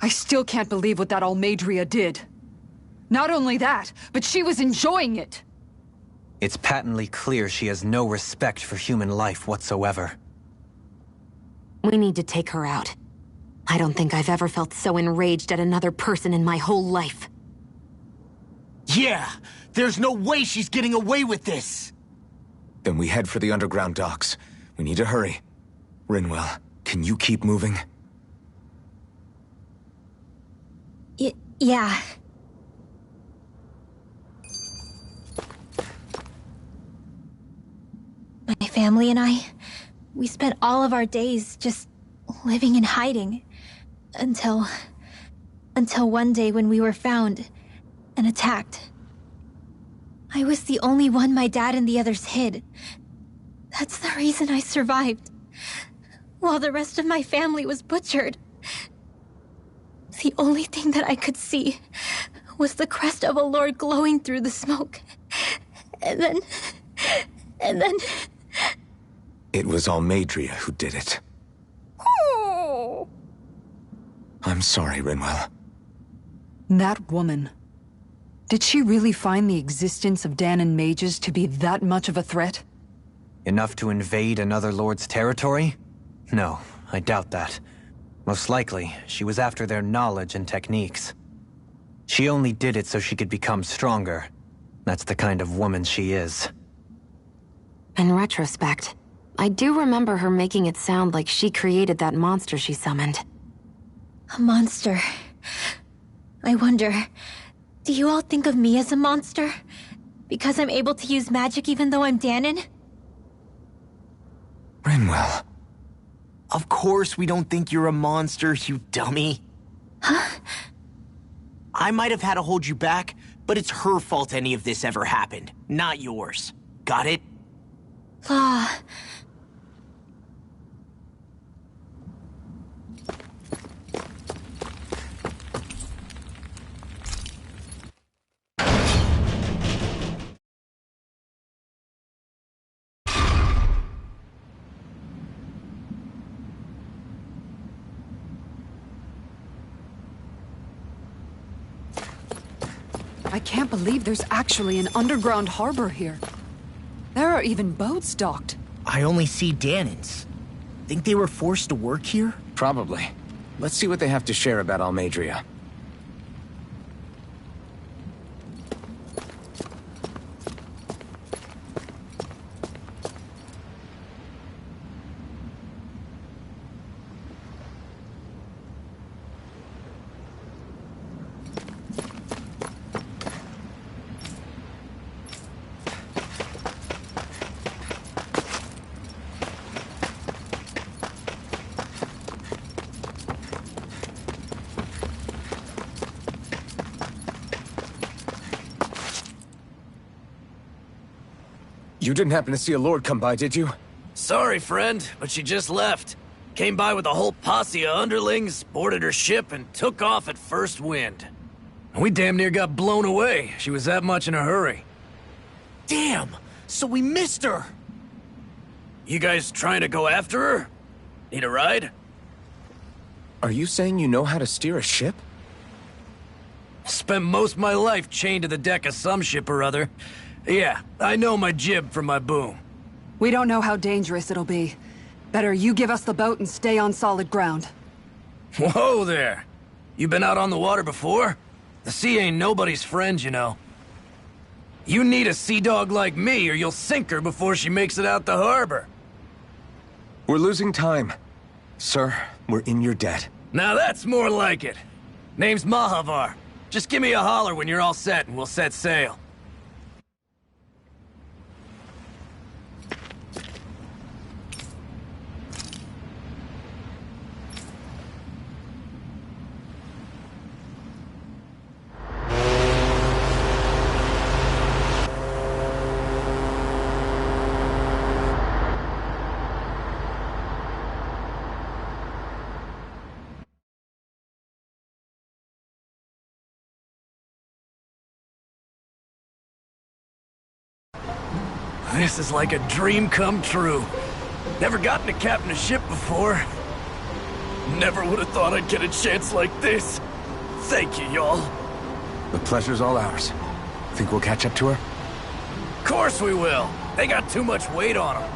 I still can't believe what that Almeidrea did. Not only that, but she was enjoying it. It's patently clear she has no respect for human life whatsoever. We need to take her out. I don't think I've ever felt so enraged at another person in my whole life. Yeah! There's no way she's getting away with this! Then we head for the underground docks. We need to hurry. Rinwell, can you keep moving? Yeah. My family and I, we spent all of our days just living in hiding. Until one day when we were found and attacked. I was the only one my dad and the others hid. That's the reason I survived. While the rest of my family was butchered. The only thing that I could see was the crest of a lord glowing through the smoke. And then... It was Almeidrea who did it. Oh. I'm sorry, Rinwell. That woman. Did she really find the existence of Dahnan mages to be that much of a threat? Enough to invade another lord's territory? No, I doubt that. Most likely, she was after their knowledge and techniques. She only did it so she could become stronger. That's the kind of woman she is. In retrospect, I do remember her making it sound like she created that monster she summoned. A monster. I wonder, do you all think of me as a monster? Because I'm able to use magic even though I'm Dahnan? Rinwell. Of course we don't think you're a monster, you dummy. Huh? I might have had to hold you back, but it's her fault any of this ever happened, not yours. Got it? Law. I can't believe there's actually an underground harbor here. There are even boats docked. I only see Dahnans. Think they were forced to work here? Probably. Let's see what they have to share about Almeidrea. You didn't happen to see a lord come by, did you? Sorry, friend, but she just left. Came by with a whole posse of underlings, boarded her ship, and took off at first wind. We damn near got blown away. She was that much in a hurry. Damn! So we missed her! You guys trying to go after her? Need a ride? Are you saying you know how to steer a ship? Spent most of my life chained to the deck of some ship or other. Yeah, I know my jib from my boom. We don't know how dangerous it'll be. Better you give us the boat and stay on solid ground. Whoa there! You been out on the water before? The sea ain't nobody's friend, you know. You need a sea dog like me, or you'll sink her before she makes it out the harbor. We're losing time. Sir, we're in your debt. Now that's more like it. Name's Mahavar. Just give me a holler when you're all set and we'll set sail. This is like a dream come true. Never gotten to captain a ship before. Never would have thought I'd get a chance like this. Thank you, y'all. The pleasure's all ours. Think we'll catch up to her? Of course we will. They got too much weight on them.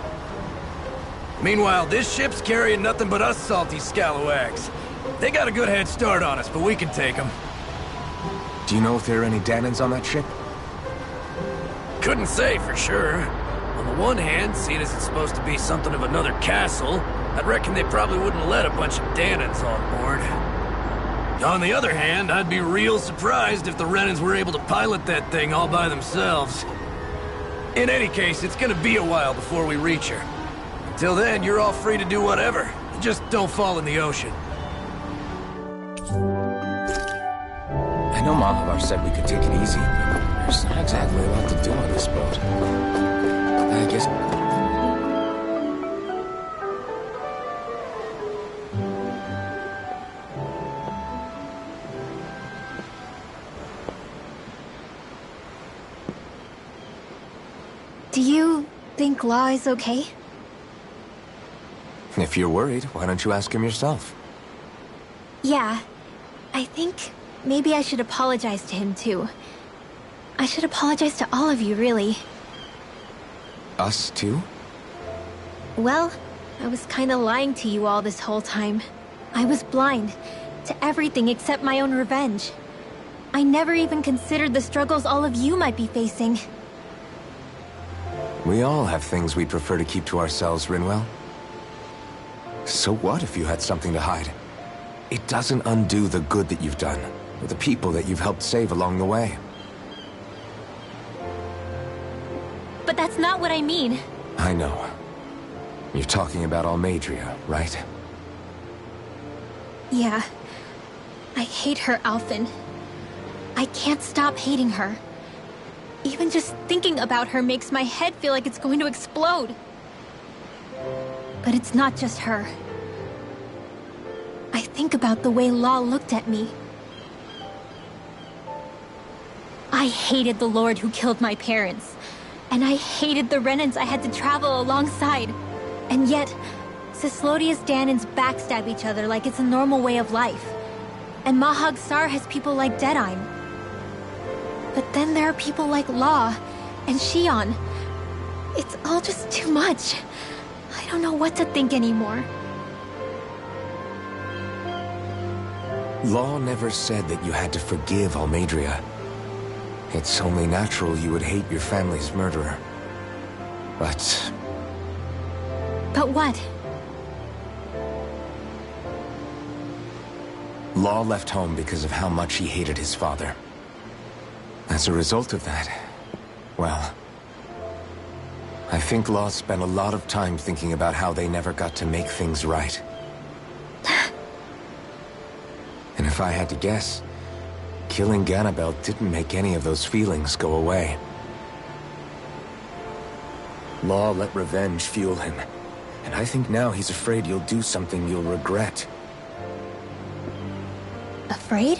Meanwhile, this ship's carrying nothing but us salty scalawags. They got a good head start on us, but we can take them. Do you know if there are any Danans on that ship? Couldn't say for sure. On the one hand, seeing as it's supposed to be something of another castle, I'd reckon they probably wouldn't let a bunch of Danans on board. On the other hand, I'd be real surprised if the Renans were able to pilot that thing all by themselves. In any case, it's gonna be a while before we reach her. Until then, you're all free to do whatever. Just don't fall in the ocean. I know Malabar said we could take it easy, but there's not exactly a lot to do on this boat. I guess... Do you think Law is okay? If you're worried, why don't you ask him yourself? Yeah. I think maybe I should apologize to him too. I should apologize to all of you, really. Us too? Well, I was kinda lying to you all this whole time. I was blind to everything except my own revenge. I never even considered the struggles all of you might be facing. We all have things we'd prefer to keep to ourselves, Rinwell. So what if you had something to hide? It doesn't undo the good that you've done, or the people that you've helped save along the way. But that's not what I mean. I know. You're talking about Almeidrea, right? Yeah. I hate her, Alphen. I can't stop hating her. Even just thinking about her makes my head feel like it's going to explode. But it's not just her. I think about the way Law looked at me. I hated the Lord who killed my parents. And I hated the Renans I had to travel alongside. And yet, Cyslodia's Danans backstab each other like it's a normal way of life. And Mahag Sar has people like Deadeye. But then there are people like Law and Shion. It's all just too much. I don't know what to think anymore. Law never said that you had to forgive Almeidrea. It's only natural you would hate your family's murderer. But... But what? Law left home because of how much he hated his father. As a result of that, well... I think Law spent a lot of time thinking about how they never got to make things right. And if I had to guess, killing Ganabel didn't make any of those feelings go away. Law let revenge fuel him, and I think now he's afraid you'll do something you'll regret. Afraid?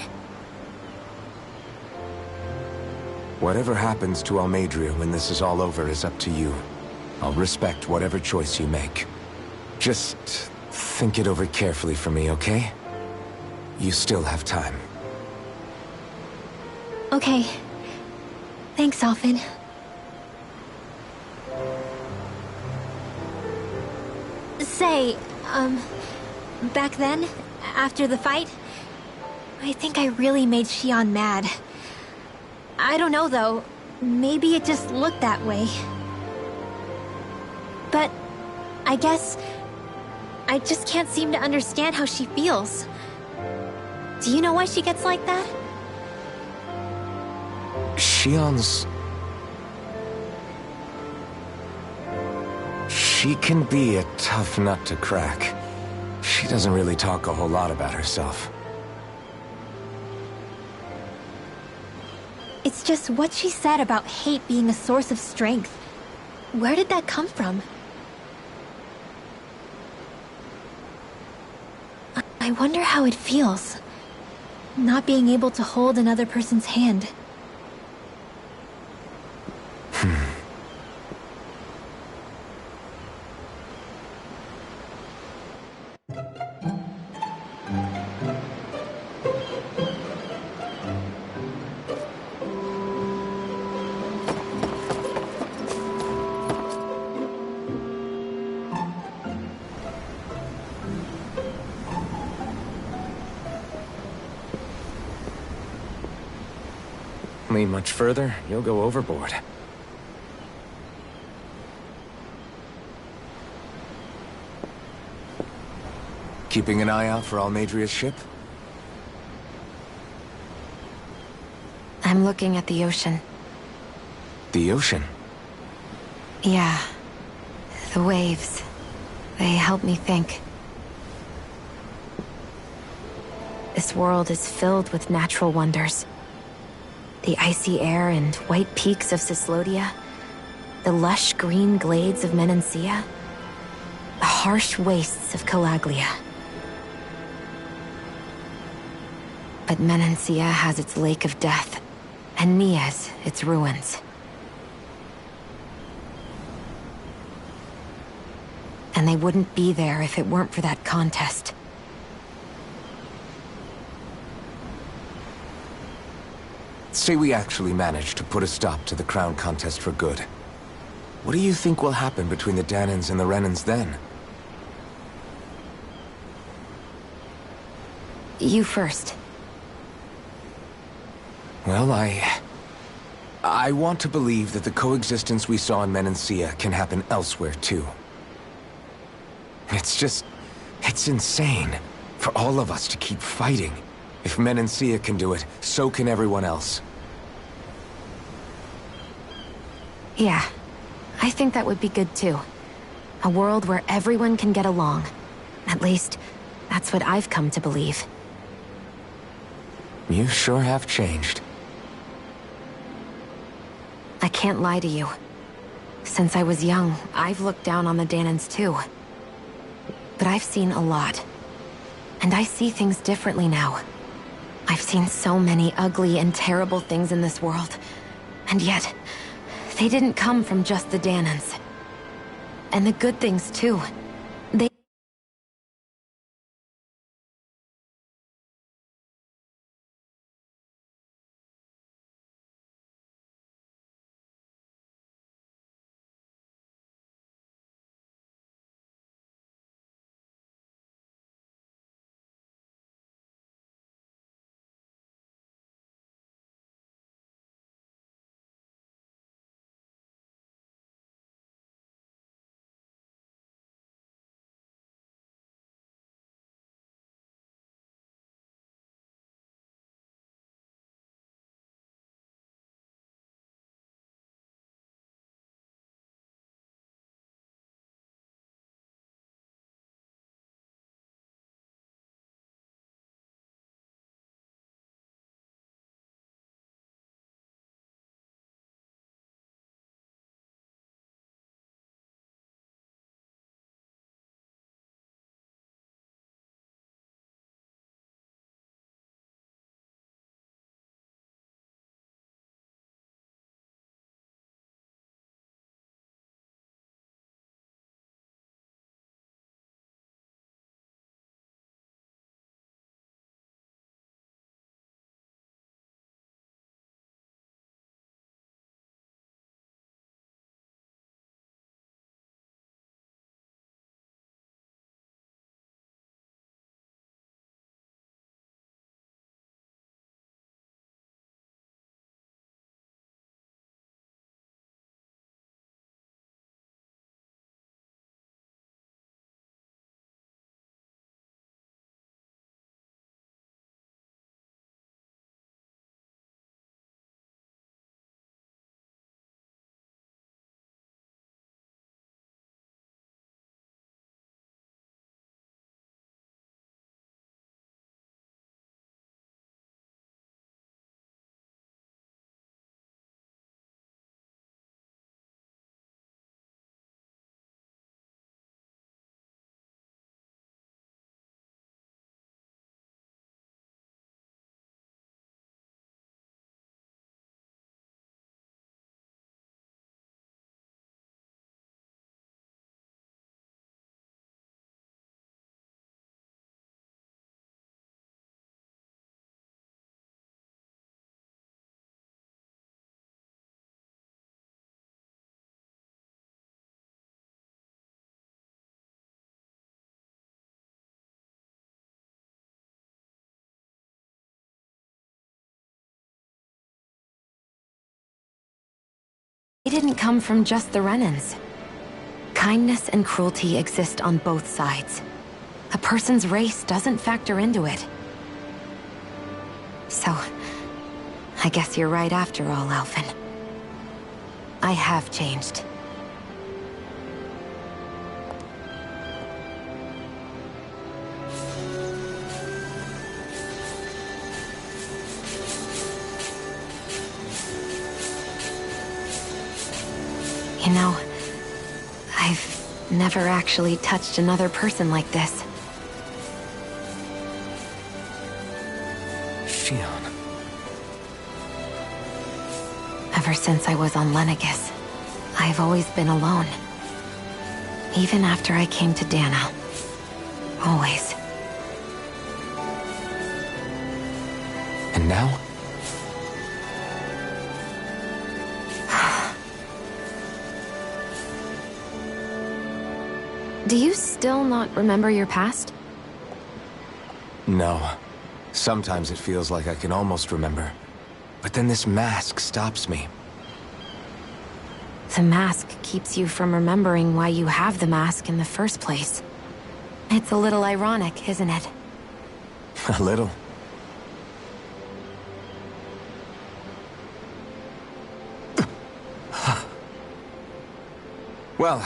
Whatever happens to Almeidrea when this is all over is up to you. I'll respect whatever choice you make. Just think it over carefully for me, okay? You still have time. Okay. Thanks, Alphen. Say, back then, after the fight, I think I really made Shion mad. I don't know, though. Maybe it just looked that way. But I guess I just can't seem to understand how she feels. Do you know why she gets like that? Shion's... She can be a tough nut to crack. She doesn't really talk a whole lot about herself. It's just what she said about hate being a source of strength. Where did that come from? I wonder how it feels, not being able to hold another person's hand. Lean much further, you'll go overboard. Keeping an eye out for Almeidria's ship? I'm looking at the ocean. The ocean? Yeah. The waves. They help me think. This world is filled with natural wonders. The icy air and white peaks of Cyslodia. The lush green glades of Menancia. The harsh wastes of Calaglia. But Menancia has its Lake of Death, and Nias its ruins. And they wouldn't be there if it weren't for that contest. Say we actually manage to put a stop to the crown contest for good. What do you think will happen between the Dahnans and the Renans then? You first. Well, I want to believe that the coexistence we saw in Menancia can happen elsewhere, too. It's insane for all of us to keep fighting. If Menancia can do it, so can everyone else. Yeah, I think that would be good too. A world where everyone can get along. At least, that's what I've come to believe. You sure have changed. I can't lie to you. Since I was young, I've looked down on the Dahnans too. But I've seen a lot. And I see things differently now. I've seen so many ugly and terrible things in this world. And yet, they didn't come from just the Dahnans. And the good things too. didn't come from just the Renans. Kindness and cruelty exist on both sides. A person's race doesn't factor into it. So, I guess you're right after all, Alphen. I have changed. You know, I've never actually touched another person like this. Shionne. Ever since I was on Lenegis, I've always been alone. Even after I came to Dahna. Always. And now? Do you still not remember your past? No. Sometimes it feels like I can almost remember. But then this mask stops me. The mask keeps you from remembering why you have the mask in the first place. It's a little ironic, isn't it? A little. Well,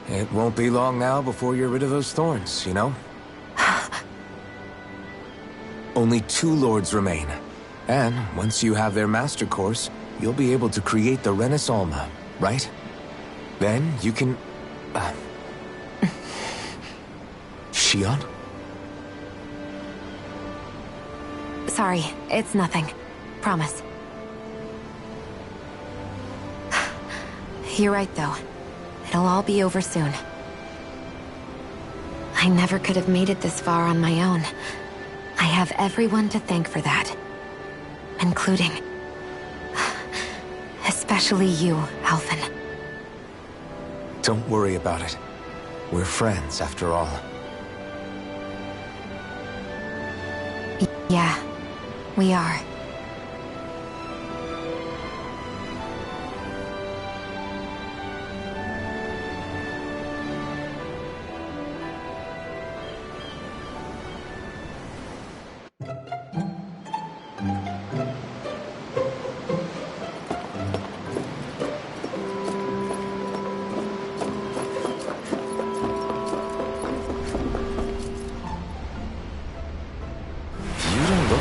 it won't be long now before you're rid of those thorns, you know? Only 2 lords remain. And once you have their master course, you'll be able to create the Renis Alma, right? Then you can... Shionne? Sorry, it's nothing. Promise. You're right, though. It'll all be over soon. I never could have made it this far on my own. I have everyone to thank for that. Including... especially you, Alphen. Don't worry about it. We're friends, after all. Yeah, we are.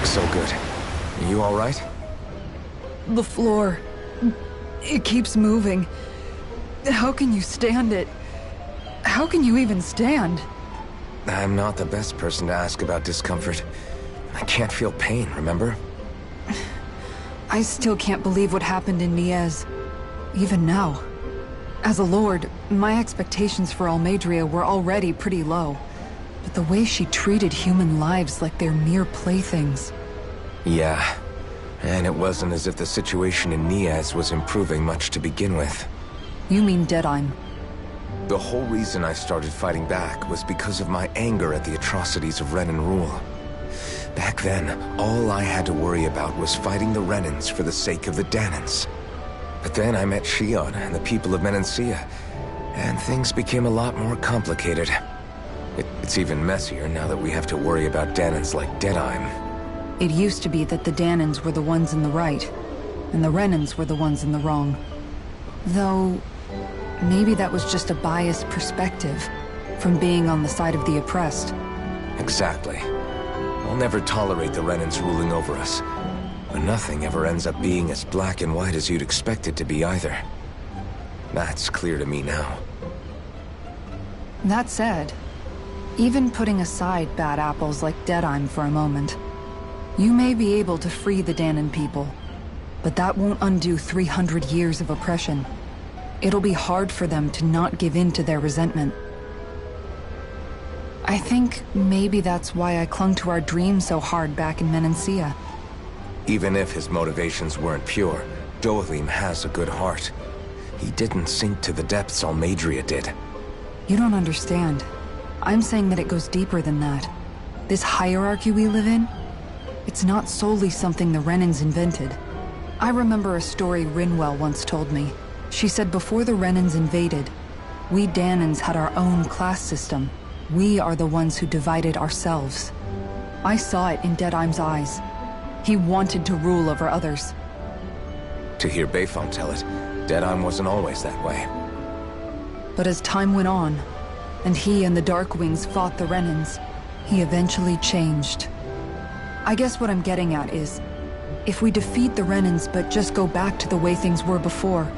So good. Are you all right? The floor. It keeps moving. How can you stand it? How can you even stand? I'm not the best person to ask about discomfort. I can't feel pain, remember? I still can't believe what happened in Niez. Even now. As a lord, my expectations for Almeidrea were already pretty low. But the way she treated human lives like they're mere playthings... Yeah. And it wasn't as if the situation in Niez was improving much to begin with. You mean Deadheim? The whole reason I started fighting back was because of my anger at the atrocities of Renan rule. Back then, all I had to worry about was fighting the Renans for the sake of the Dahnans. But then I met Shionne and the people of Menancia, and things became a lot more complicated. It's even messier now that we have to worry about Dahnans like Deadheim. It used to be that the Dahnans were the ones in the right, and the Renans were the ones in the wrong. Though, maybe that was just a biased perspective, from being on the side of the oppressed. Exactly. I'll never tolerate the Renans ruling over us. But nothing ever ends up being as black and white as you'd expect it to be either. That's clear to me now. That said, even putting aside bad apples like Deadheim for a moment, you may be able to free the Dahnan people, but that won't undo 300 years of oppression. It'll be hard for them to not give in to their resentment. I think maybe that's why I clung to our dream so hard back in Menancia. Even if his motivations weren't pure, Dohalim has a good heart. He didn't sink to the depths Almeidrea did. You don't understand. I'm saying that it goes deeper than that. This hierarchy we live in, it's not solely something the Renans invented. I remember a story Rinwell once told me. She said before the Renans invaded, we Danans had our own class system. We are the ones who divided ourselves. I saw it in Deadeye's eyes. He wanted to rule over others. To hear Beifong tell it, Deadeye wasn't always that way. But as time went on, and he and the Darkwings fought the Renans, he eventually changed. I guess what I'm getting at is, if we defeat the Renans but just go back to the way things were before,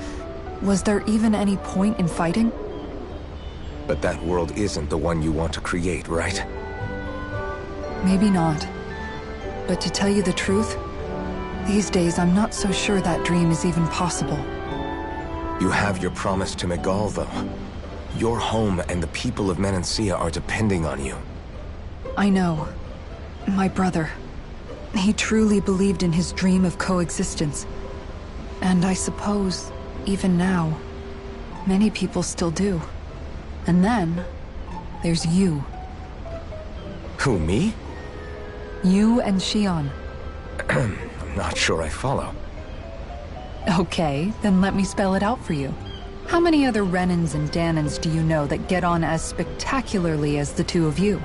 was there even any point in fighting? But that world isn't the one you want to create, right? Maybe not. But to tell you the truth, these days I'm not so sure that dream is even possible. You have your promise to Miguel, though. Your home and the people of Menancia are depending on you. I know. My brother. He truly believed in his dream of coexistence. And I suppose, even now, many people still do. And then, there's you. Who, me? You and Xion. I'm not sure I follow. Okay, then let me spell it out for you. How many other Renans and Danans do you know that get on as spectacularly as the two of you?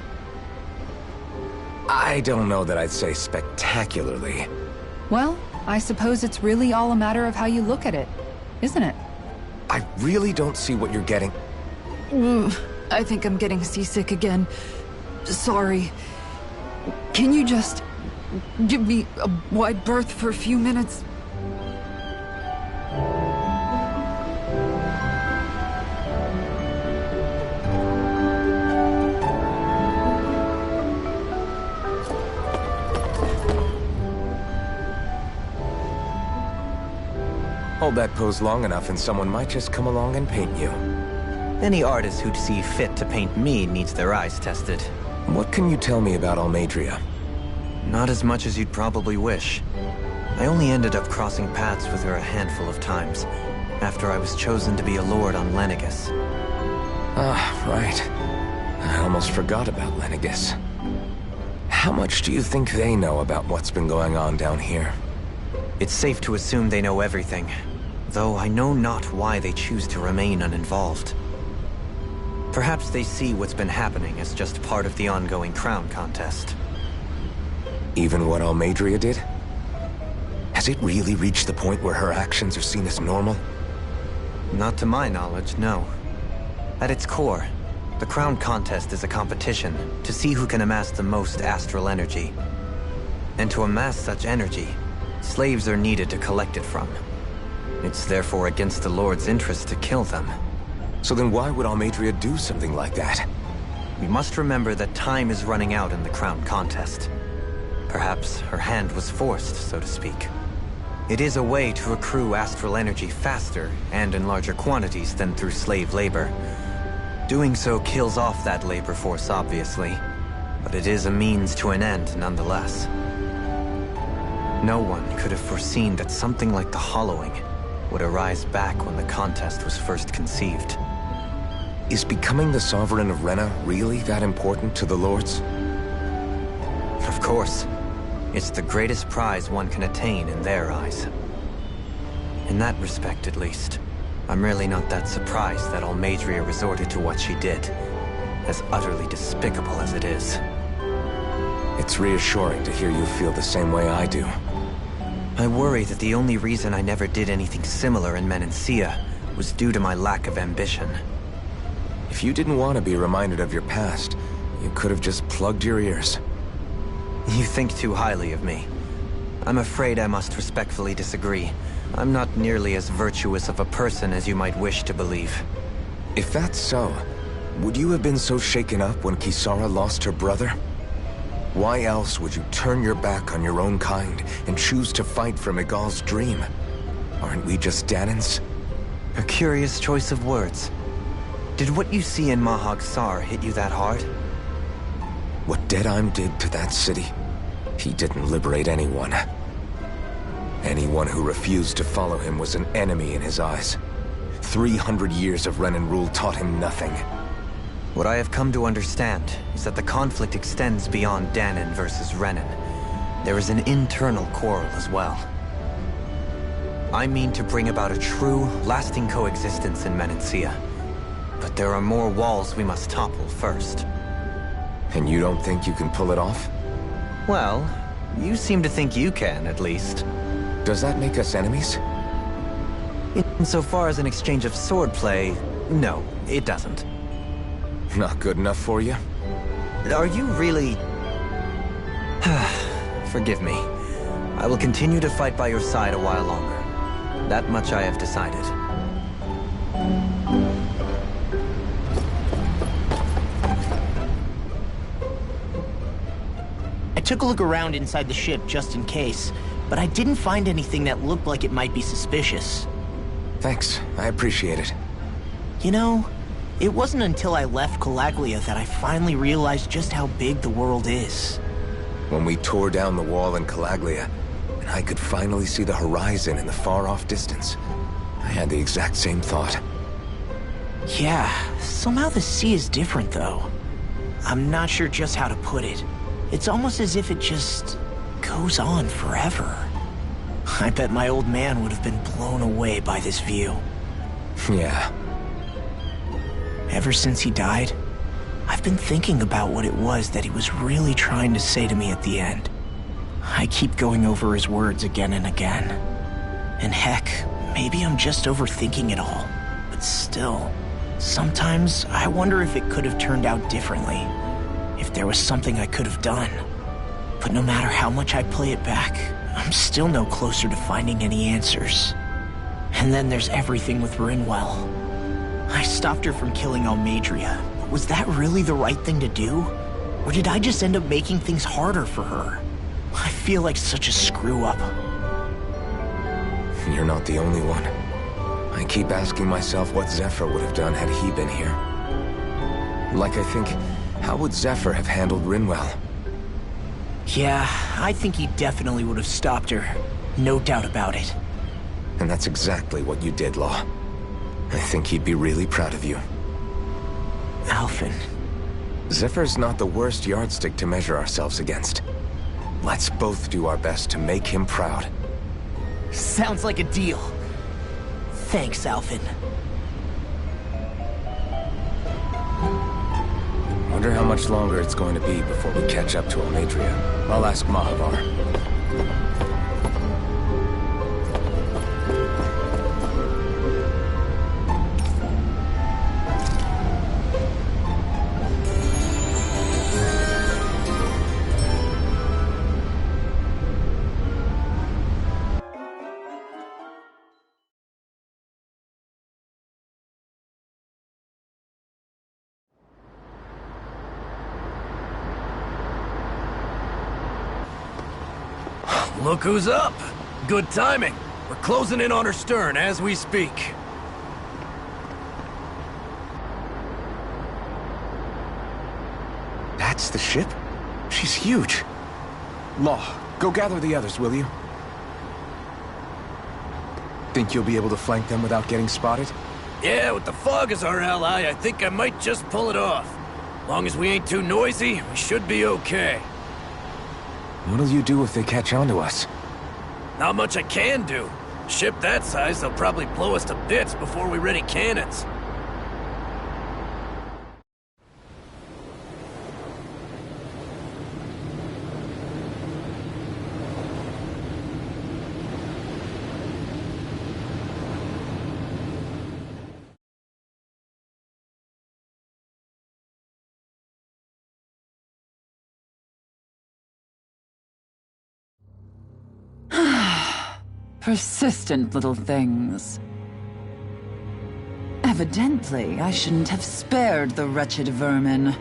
I don't know that I'd say spectacularly. Well, I suppose it's really all a matter of how you look at it, isn't it? I really don't see what you're getting. I think I'm getting seasick again. Sorry. Can you just give me a wide berth for a few minutes? Hold that pose long enough and someone might just come along and paint you. Any artist who'd see fit to paint me needs their eyes tested. What can you tell me about Almeidrea? Not as much as you'd probably wish. I only ended up crossing paths with her a handful of times, after I was chosen to be a lord on Lenegis. Ah, right. I almost forgot about Lenegis. How much do you think they know about what's been going on down here? It's safe to assume they know everything, though I know not why they choose to remain uninvolved. Perhaps they see what's been happening as just part of the ongoing crown contest. Even what Almeidrea did? Has it really reached the point where her actions are seen as normal? Not to my knowledge, no. At its core, the crown contest is a competition to see who can amass the most astral energy. And to amass such energy, slaves are needed to collect it from. It's therefore against the Lord's interest to kill them. So then why would Almeidrea do something like that? We must remember that time is running out in the crown contest. Perhaps her hand was forced, so to speak. It is a way to accrue astral energy faster and in larger quantities than through slave labor. Doing so kills off that labor force, obviously, but it is a means to an end nonetheless. No one could have foreseen that something like the Hollowing would arise back when the contest was first conceived. Is becoming the Sovereign of Rena really that important to the Lords? Of course. It's the greatest prize one can attain in their eyes. In that respect, at least, I'm really not that surprised that Almeidrea resorted to what she did, as utterly despicable as it is. It's reassuring to hear you feel the same way I do. I worry that the only reason I never did anything similar in Menancia was due to my lack of ambition. If you didn't want to be reminded of your past, you could have just plugged your ears. You think too highly of me. I'm afraid I must respectfully disagree. I'm not nearly as virtuous of a person as you might wish to believe. If that's so, would you have been so shaken up when Kisara lost her brother? Why else would you turn your back on your own kind and choose to fight for Miguel's dream? Aren't we just Danans? A curious choice of words. Did what you see in Mahag Saar hit you that hard? What Deadeye did to that city, he didn't liberate anyone. Anyone who refused to follow him was an enemy in his eyes. 300 years of Renan rule taught him nothing. What I have come to understand is that the conflict extends beyond Danan versus Renan. There is an internal quarrel as well. I mean to bring about a true, lasting coexistence in Menancia. But there are more walls we must topple first. And you don't think you can pull it off? Well, you seem to think you can, at least. Does that make us enemies? Insofar as an exchange of swordplay, no, it doesn't. Not good enough for you? Are you really... Forgive me. I will continue to fight by your side a while longer. That much I have decided. I took a look around inside the ship just in case, but I didn't find anything that looked like it might be suspicious. Thanks, I appreciate it. You know, it wasn't until I left Calaglia that I finally realized just how big the world is. When we tore down the wall in Calaglia, and I could finally see the horizon in the far-off distance, I had the exact same thought. Yeah, somehow the sea is different though. I'm not sure just how to put it. It's almost as if it just goes on forever. I bet my old man would have been blown away by this view. Yeah. Ever since he died, I've been thinking about what it was that he was really trying to say to me at the end. I keep going over his words again and again. And heck, maybe I'm just overthinking it all. But still, sometimes I wonder if it could have turned out differently. If there was something I could have done. But no matter how much I play it back, I'm still no closer to finding any answers. And then there's everything with Rinwell. I stopped her from killing Almeidrea, but was that really the right thing to do? Or did I just end up making things harder for her? I feel like such a screw-up. You're not the only one. I keep asking myself what Zephyr would have done had he been here. Like I think, how would Zephyr have handled Rinwell? Yeah, I think he definitely would have stopped her. No doubt about it. And that's exactly what you did, Law. I think he'd be really proud of you. Alphen. Zephyr's not the worst yardstick to measure ourselves against. Let's both do our best to make him proud. Sounds like a deal. Thanks, Alphen. Wonder how much longer it's going to be before we catch up to Almeidrea. I'll ask Mahavar. Look who's up! Good timing. We're closing in on her stern as we speak. That's the ship? She's huge. Law, go gather the others, will you? Think you'll be able to flank them without getting spotted? Yeah, with the fog as our ally, I think I might just pull it off. Long as we ain't too noisy, we should be okay. What'll you do if they catch on to us? Not much I can do. A ship that size, they'll probably blow us to bits before we ready cannons. Persistent little things. Evidently, I shouldn't have spared the wretched vermin.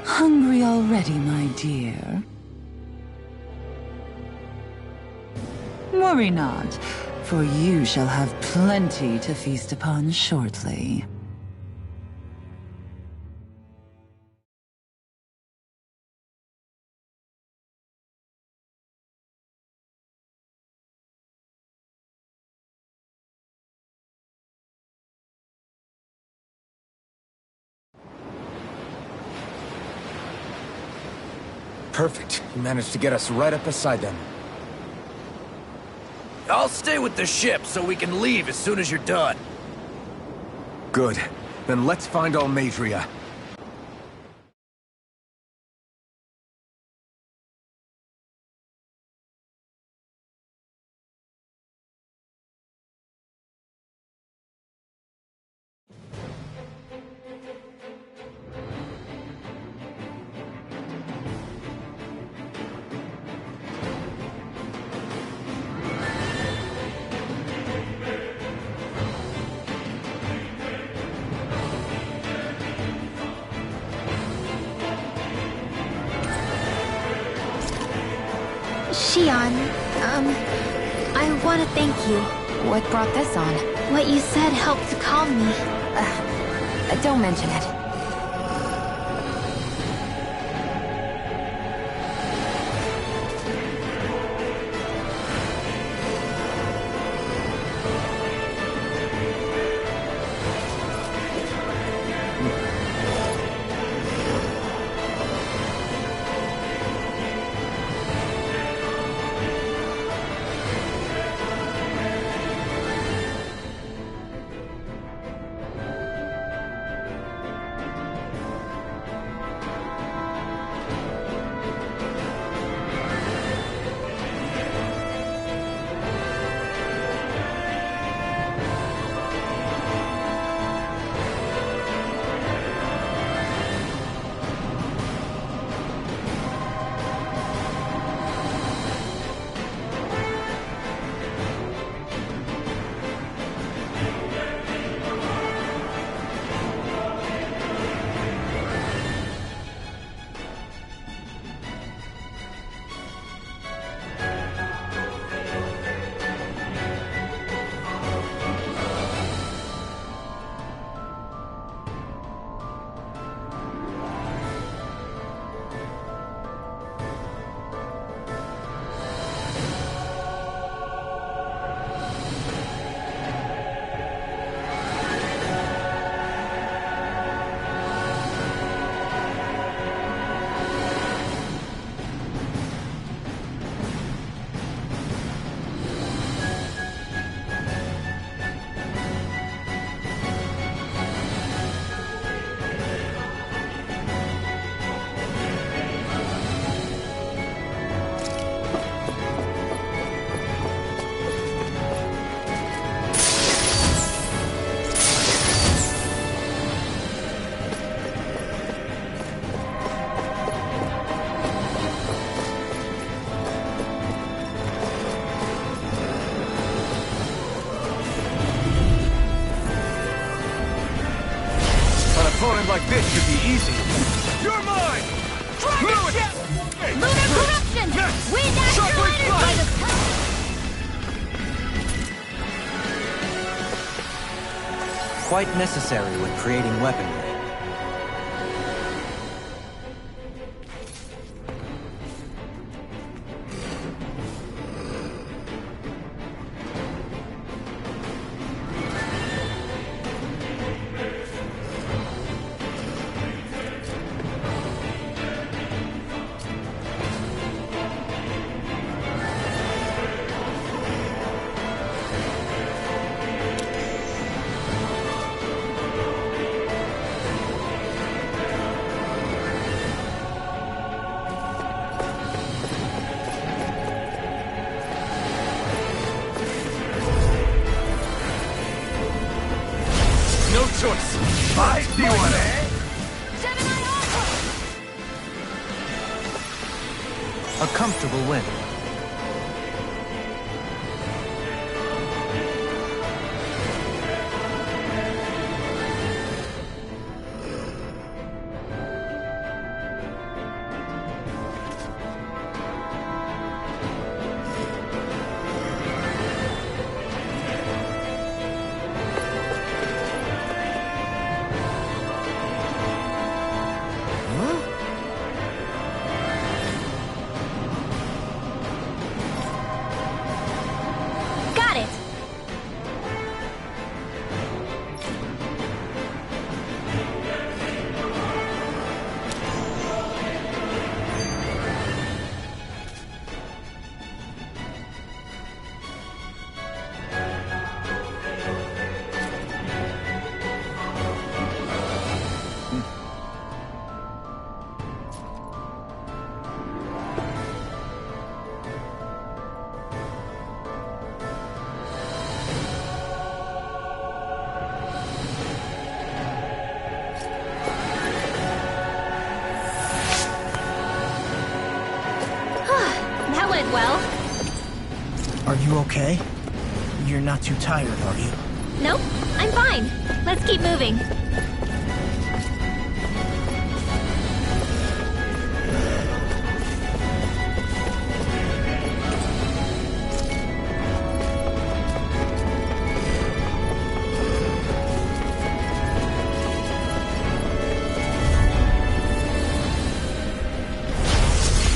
Hungry already, my dear? Worry not, for you shall have plenty to feast upon shortly. Perfect. You managed to get us right up beside them. I'll stay with the ship so we can leave as soon as you're done. Good. Then let's find Almeidrea. Shion, I want to thank you. What brought this on? What you said helped to calm me. Don't mention it. Like this should be easy. You're mine! Dragon ship! Lunar corruption! Wind astral energy! Quite necessary when creating weaponry. No choice. I see one, eh? A comfortable win. Are you okay? You're not too tired, are you? Nope, I'm fine. Let's keep moving.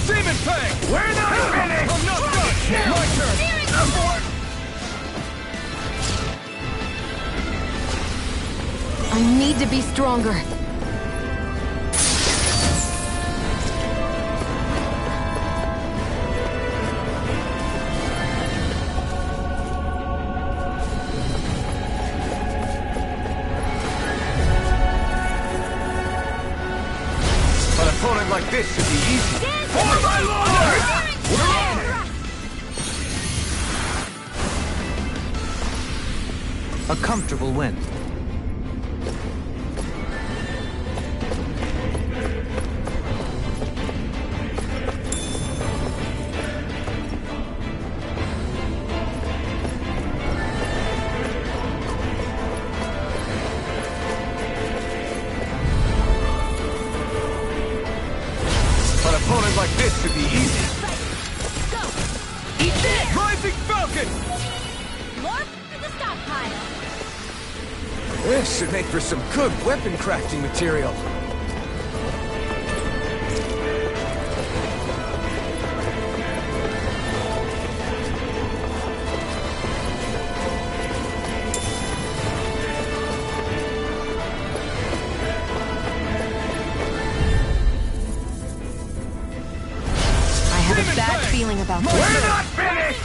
Demon Fang! We're not finished! I'm not done! My turn! I need to be stronger. An opponent like this should be easy. For my lord! A comfortable win. An opponent like this should be easy. Eat this! Rising Falcon! Look at the stockpile. This should make for some good weapon crafting material. I have a bad feeling about this. We're not finished!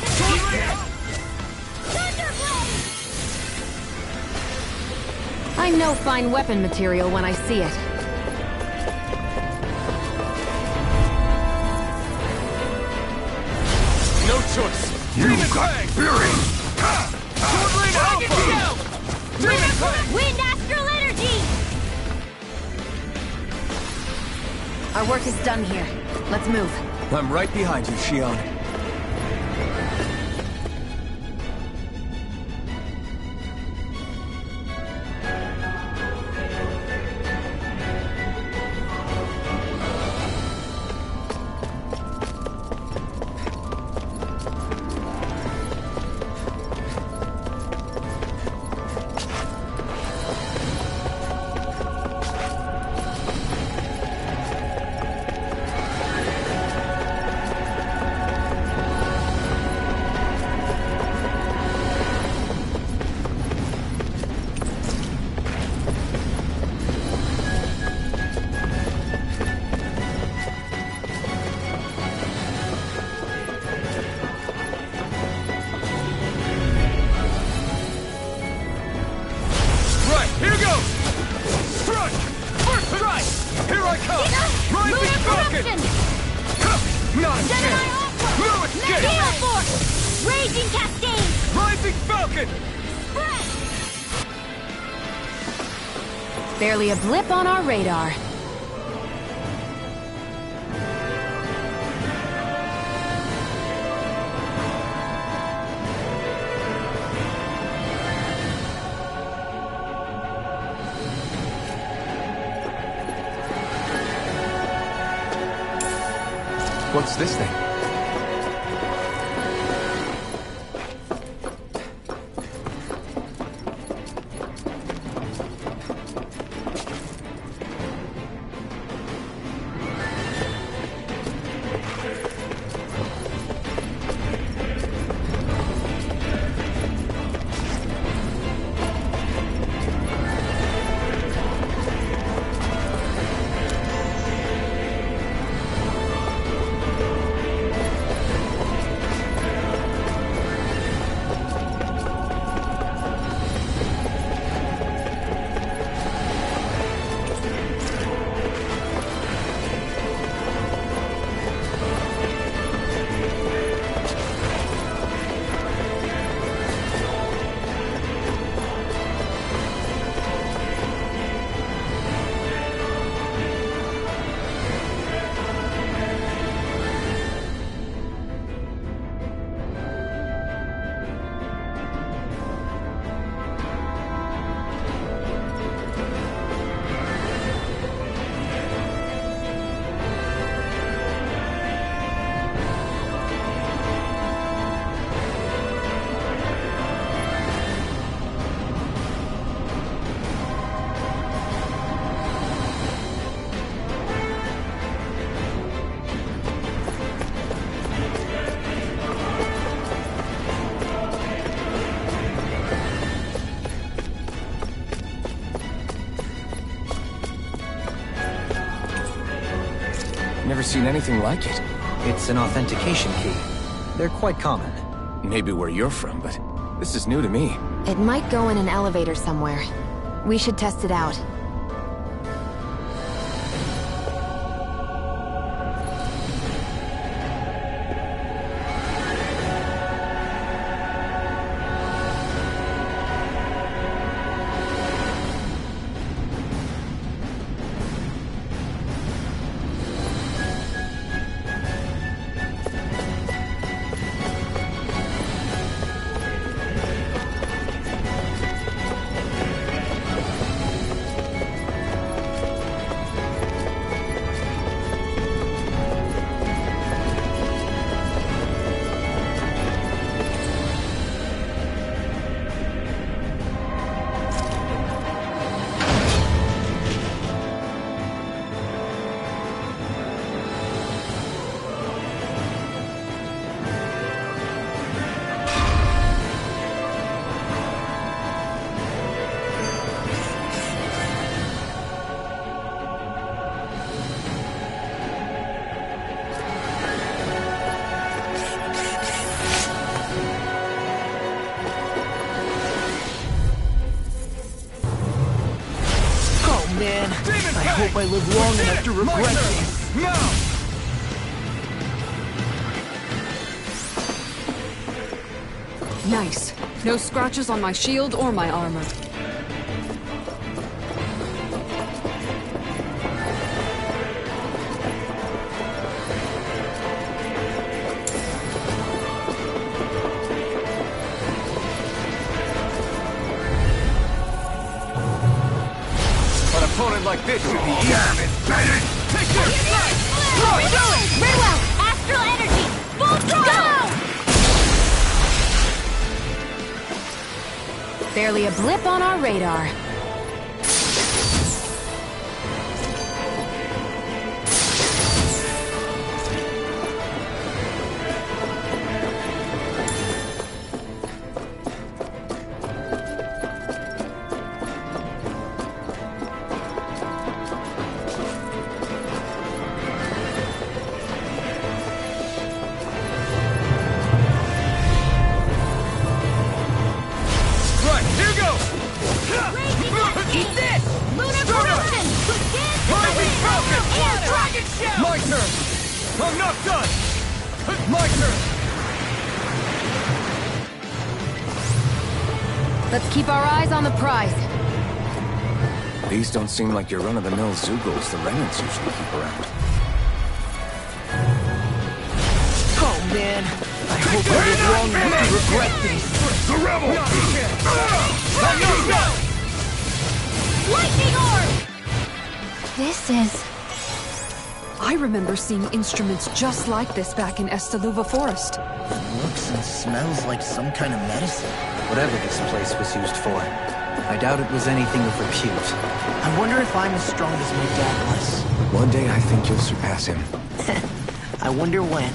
I know fine weapon material when I see it. No choice. Demon Fang! Fury! Sword Rain Alpha! Demon Fang! Wind Astral Energy! Our work is done here. Let's move. I'm right behind you, Shion. Here goes! Strike! First strike! Here I come! Rising Lunar Falcon! Corruption! Not a Gemini chance! Ultra! No escape! Gale Force! Raging Cascade! Rising Falcon! Spread! Barely a blip on our radar. What's this thing? never seen anything like it. It's an authentication key. They're quite common. Maybe where you're from, but this is new to me. It might go in an elevator somewhere. We should test it out. Man, I hope I live long enough to regret this. Nice. No scratches on my shield or my armor. Like this should be easy. Damn it, Bennett! Take this! Redwell! Astral energy! Full throttle! Barely a blip on our radar. Let's keep our eyes on the prize. These don't seem like your run-of-the-mill Zeugles the Renans usually keep around. Oh man, I hope I live long enough to regret this. The rebel! Lightning orb! This is... I remember seeing instruments just like this back in Estaluva Forest. It looks and smells like some kind of medicine. Whatever this place was used for, I doubt it was anything of repute. I wonder if I'm as strong as my dad was. One day I think you'll surpass him. I wonder when.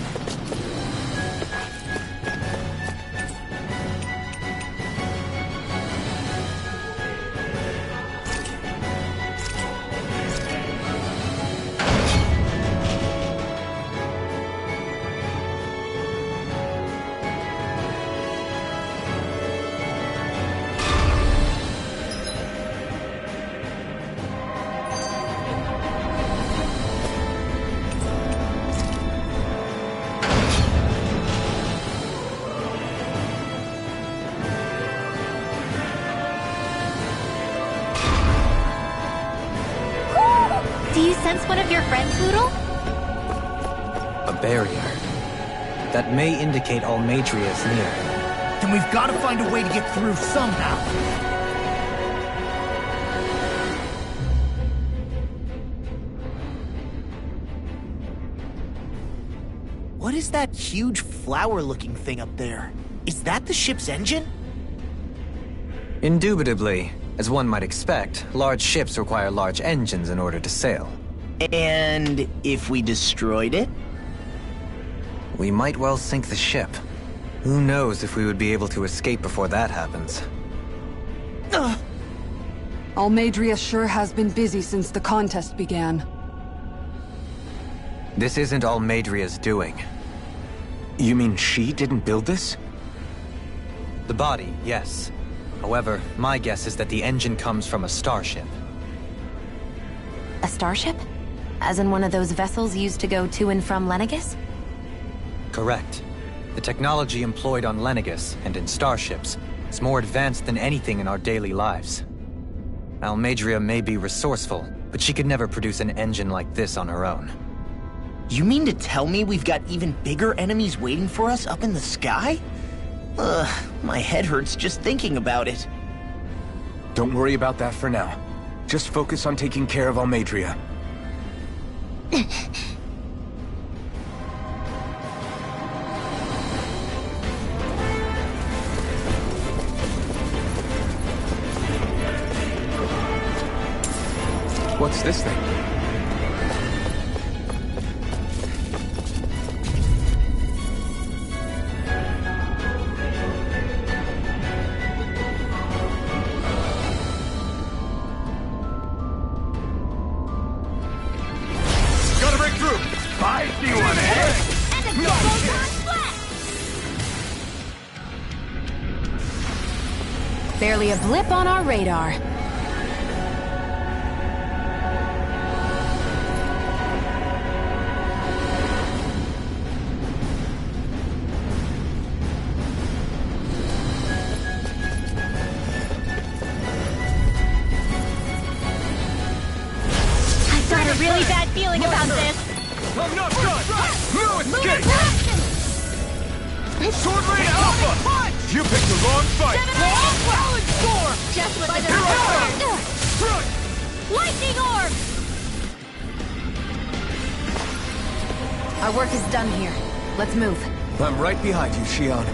Do you sense one of your friends, Boodle? A barrier. That may indicate Almeidrea is near. Then we've got to find a way to get through somehow. What is that huge flower-looking thing up there? Is that the ship's engine? Indubitably. As one might expect, large ships require large engines in order to sail. And if we destroyed it? We might well sink the ship. Who knows if we would be able to escape before that happens. Almeidrea sure has been busy since the contest began. This isn't all Madria's doing. You mean she didn't build this? The body, yes. However, my guess is that the engine comes from a starship. A starship? As in one of those vessels used to go to and from Lenegis? Correct. The technology employed on Lenegis and in starships is more advanced than anything in our daily lives. Almadria may be resourceful, but she could never produce an engine like this on her own. You mean to tell me we've got even bigger enemies waiting for us up in the sky? Ugh, my head hurts just thinking about it. Don't worry about that for now. Just focus on taking care of Almadria. What's this thing? Gotta break through! I see one, eh? And a double flat! Barely a blip on our radar. Really bad feeling about this. I'm not done! No escape! Sword Rain Alpha! You picked the wrong fight! Just what I deserved. Lightning orb! Our work is done here. Let's move. I'm right behind you, Shionne.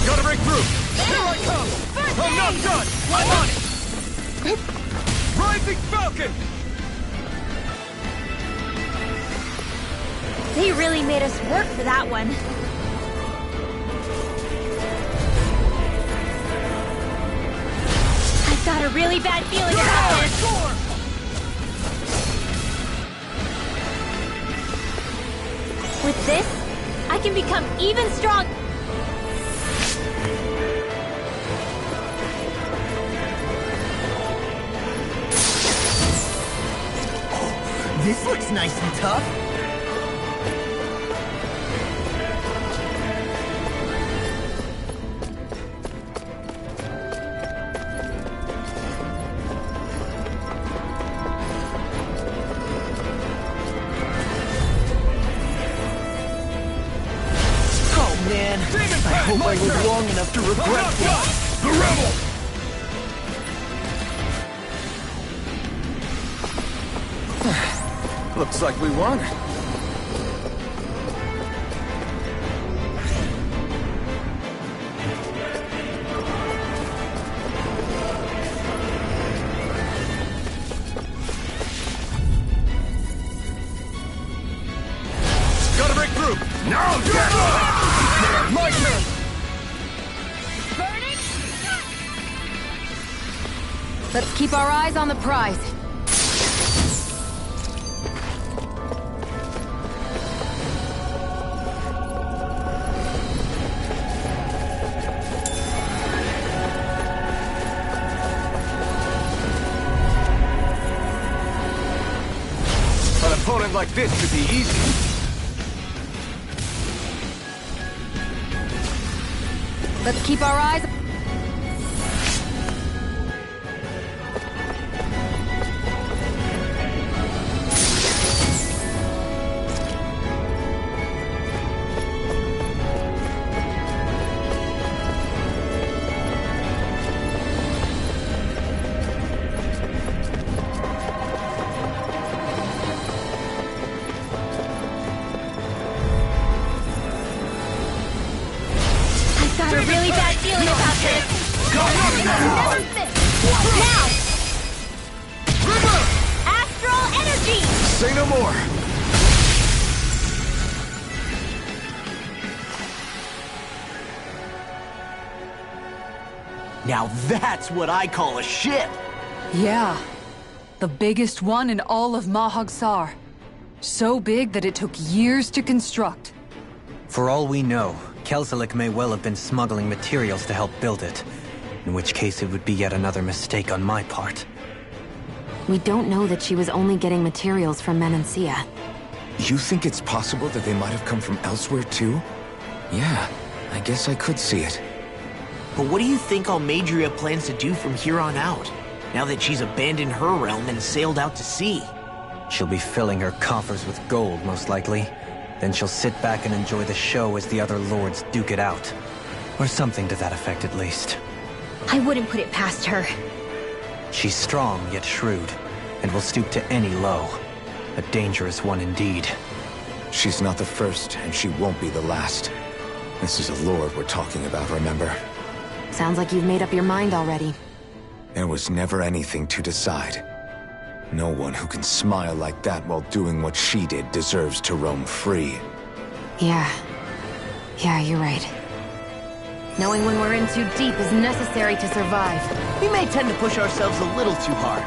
Gotta break through! Here I come! I'm not done! I'm on it! Rising Falcon! They really made us work for that one. I've got a really bad feeling about this. With this, I can become even stronger. This looks nice and tough. Oh man, I hope I live long enough to regret this. The Rebel! Looks like we won. Gotta break through! Now get up! My turn! Let's keep our eyes on the prize. An opponent like this should be easy. Let's keep our eyes... Never fit! Now! Astral energy! Say no more! Now that's what I call a ship! Yeah. The biggest one in all of Mahag Saar. So big that it took years to construct. For all we know, Kelzelik may well have been smuggling materials to help build it. In which case it would be yet another mistake on my part. We don't know that she was only getting materials from Menancia. You think it's possible that they might have come from elsewhere too? Yeah, I guess I could see it. But what do you think Almeidrea plans to do from here on out, now that she's abandoned her realm and sailed out to sea? She'll be filling her coffers with gold, most likely. Then she'll sit back and enjoy the show as the other lords duke it out. Or something to that effect, at least. I wouldn't put it past her. She's strong, yet shrewd, and will stoop to any low. A dangerous one indeed. She's not the first, and she won't be the last. This is a lord we're talking about, remember? Sounds like you've made up your mind already. There was never anything to decide. No one who can smile like that while doing what she did deserves to roam free. Yeah, you're right. Knowing when we're in too deep is necessary to survive. We may tend to push ourselves a little too hard.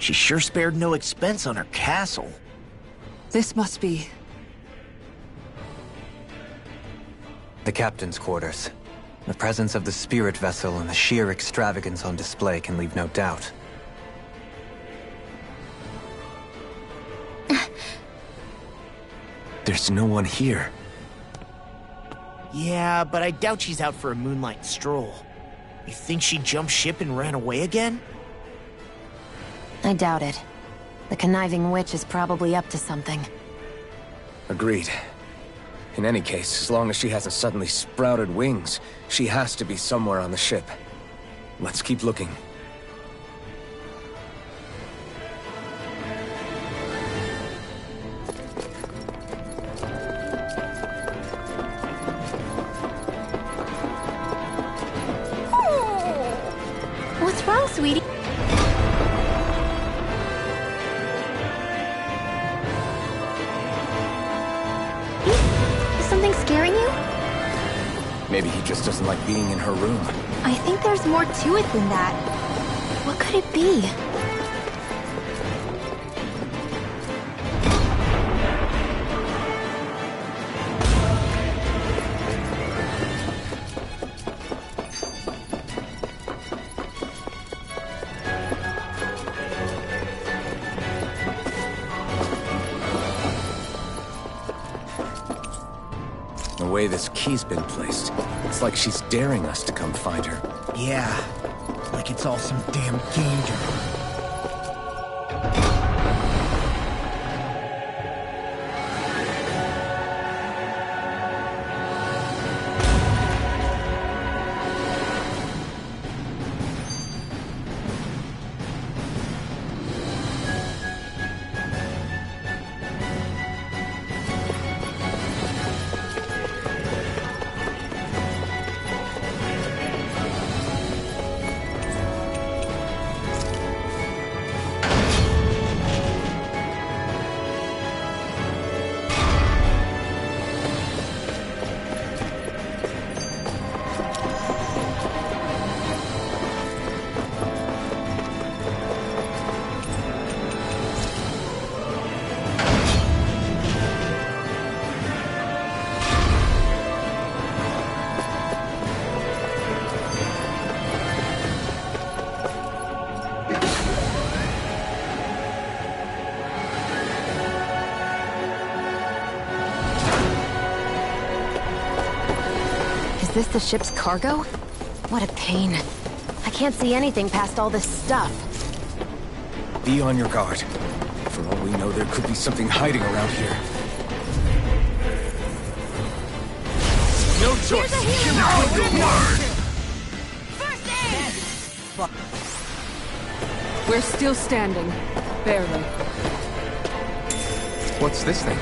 She sure spared no expense on her castle. This must be... the captain's quarters. The presence of the spirit vessel and the sheer extravagance on display can leave no doubt. There's no one here. Yeah, but I doubt she's out for a moonlight stroll. You think she jumped ship and ran away again? I doubt it. The conniving witch is probably up to something. Agreed. In any case, as long as she hasn't suddenly sprouted wings, she has to be somewhere on the ship. Let's keep looking. What's wrong, sweetie? Is something scaring you? Maybe he just doesn't like being in her room. I think there's more to it than that. What could it be? The way this key's been placed, it's like she's daring us to come find her. Yeah, like it's all some damn game to her. Is this the ship's cargo? What a pain. I can't see anything past all this stuff. Be on your guard. For all we know, there could be something hiding around here. No choice! Give me your word! First aid! We're still standing. Barely. What's this thing?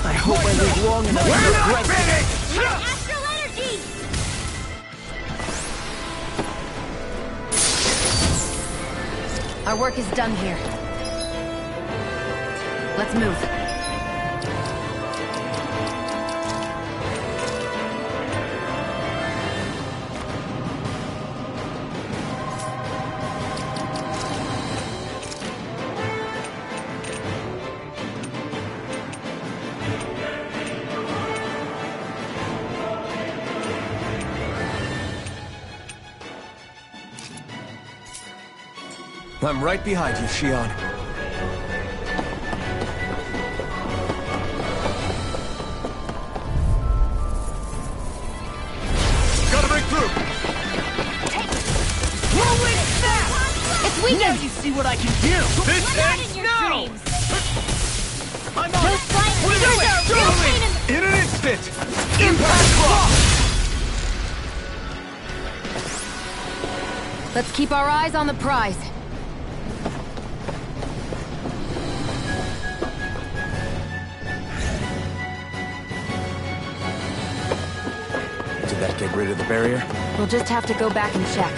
I hope I live long enough to regret this. Astral energy! Our work is done here. Let's move. I'm right behind you, Shion. Gotta break through! Roll it fast! It's weekend! Now you see what I can do! This Not ends in your now! dreams! I'm No on it! flying fingers are a real pain in In an instant! Impact block! Let's keep our eyes on the prize. Did that get rid of the barrier? We'll just have to go back and check.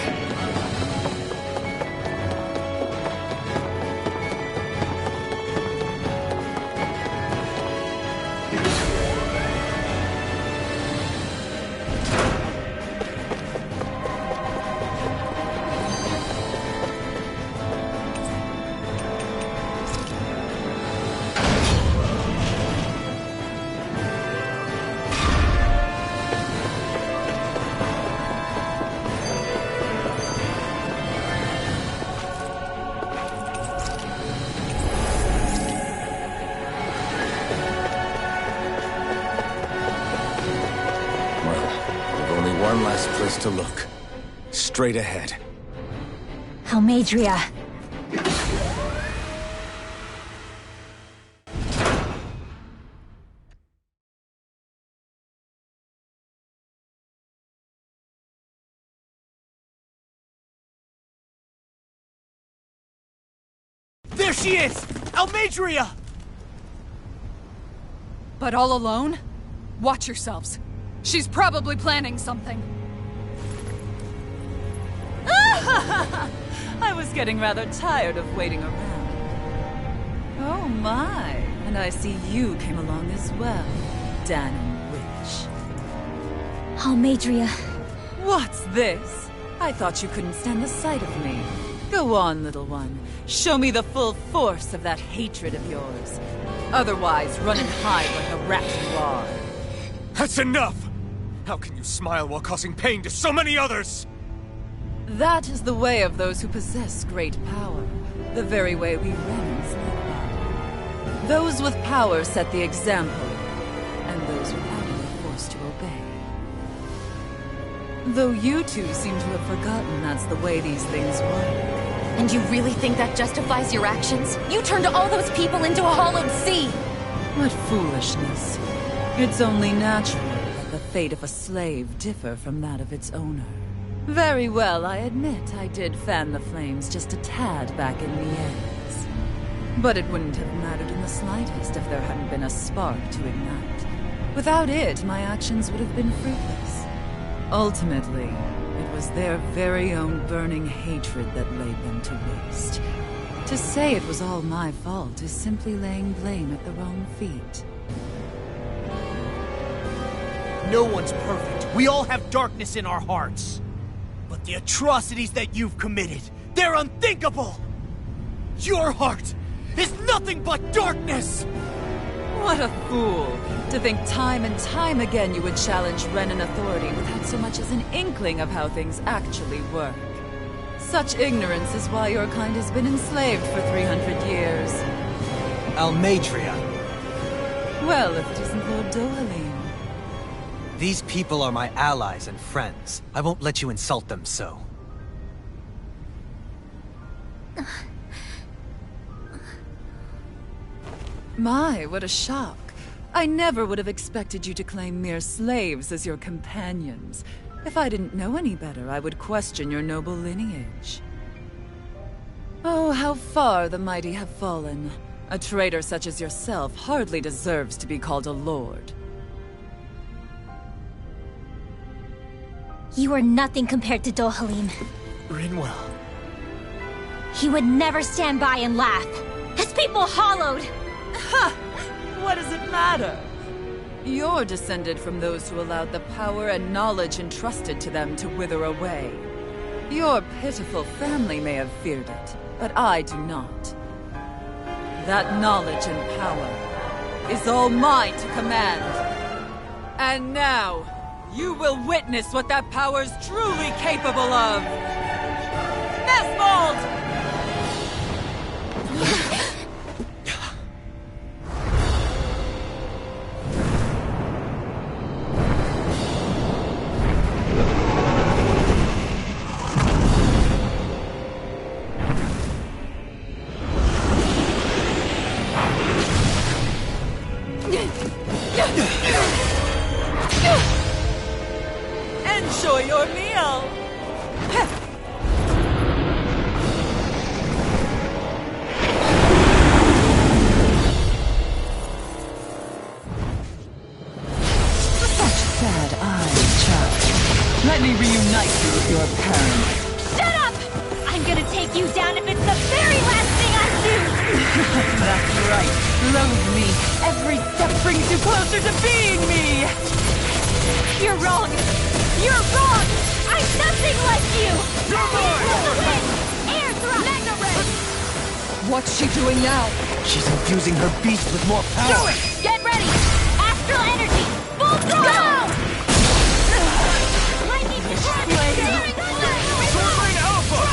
One last place to look. Straight ahead. Almeidria. There she is! Almeidria! But all alone? Watch yourselves. She's probably planning something. I was getting rather tired of waiting around. Oh my, an And I see you came along as well, Danon Witch. Almeidrea. What's this? I thought you couldn't stand the sight of me. Go on, little one. Show me the full force of that hatred of yours. Otherwise, run and hide like a rat you are. That's enough! How can you smile while causing pain to so many others? That is the way of those who possess great power. The very way we Renans live by. Those with power set the example, and those without it are forced to obey. Though you two seem to have forgotten that's the way these things work. And you really think that justifies your actions? You turned all those people into a hollowed sea! What foolishness. It's only natural that the fate of a slave differ from that of its owner. Very well, I admit I did fan the flames just a tad back in Miennes. But it wouldn't have mattered in the slightest if there hadn't been a spark to ignite. Without it, my actions would have been fruitless. Ultimately, it was their very own burning hatred that laid them to waste. To say it was all my fault is simply laying blame at the wrong feet. No one's perfect. We all have darkness in our hearts. But the atrocities that you've committed, they're unthinkable! Your heart is nothing but darkness! What a fool! To think time and time again you would challenge Renan authority without so much as an inkling of how things actually work. Such ignorance is why your kind has been enslaved for 300 years. Almeidrea. Well, if it isn't Lord Dohalim. These people are my allies and friends. I won't let you insult them so. My, what a shock. I never would have expected you to claim mere slaves as your companions. If I didn't know any better, I would question your noble lineage. Oh, how far the mighty have fallen. A traitor such as yourself hardly deserves to be called a lord. You are nothing compared to Dohalim. Rinwell. He would never stand by and laugh. His people hollowed! Ha! What does it matter? You're descended from those who allowed the power and knowledge entrusted to them to wither away. Your pitiful family may have feared it, but I do not. That knowledge and power is all mine to command. And now, you will witness what that power's truly capable of! Nesmold! Enjoy your meal! Such sad eyes, child. Let me reunite you with your parents. Shut up! I'm gonna take you down if it's the very last thing I do! That's right. Loathe me. Every step brings you closer to being me! You're wrong! You're wrong! I'm nothing like you! Air thrust! Magna Ray! What's she doing now? She's infusing her beast with more power. Do it! Get ready! Astral energy! Full throttle! Lightning strike! Soaring Alpha!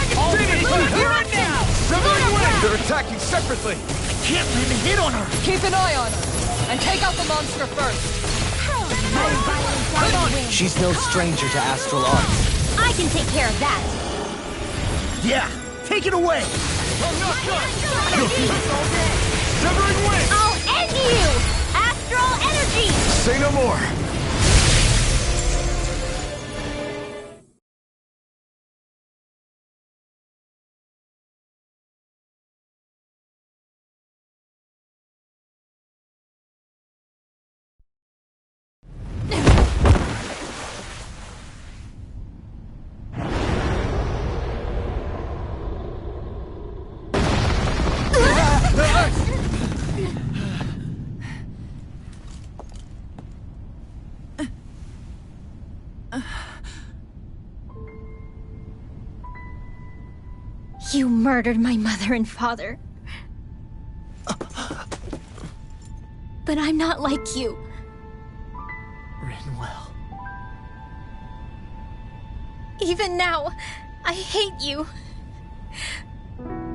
You're up now! Severing Wind! They're attacking separately! Can't let me hit on her! Keep an eye on her, and take out the monster first. She's no stranger to astral arts. I can take care of that. Yeah! Take it away! I'm not done! Severing Wind! I'll end you! Astral energy! Say no more! You murdered my mother and father. But I'm not like you. Rinwell. Even now, I hate you.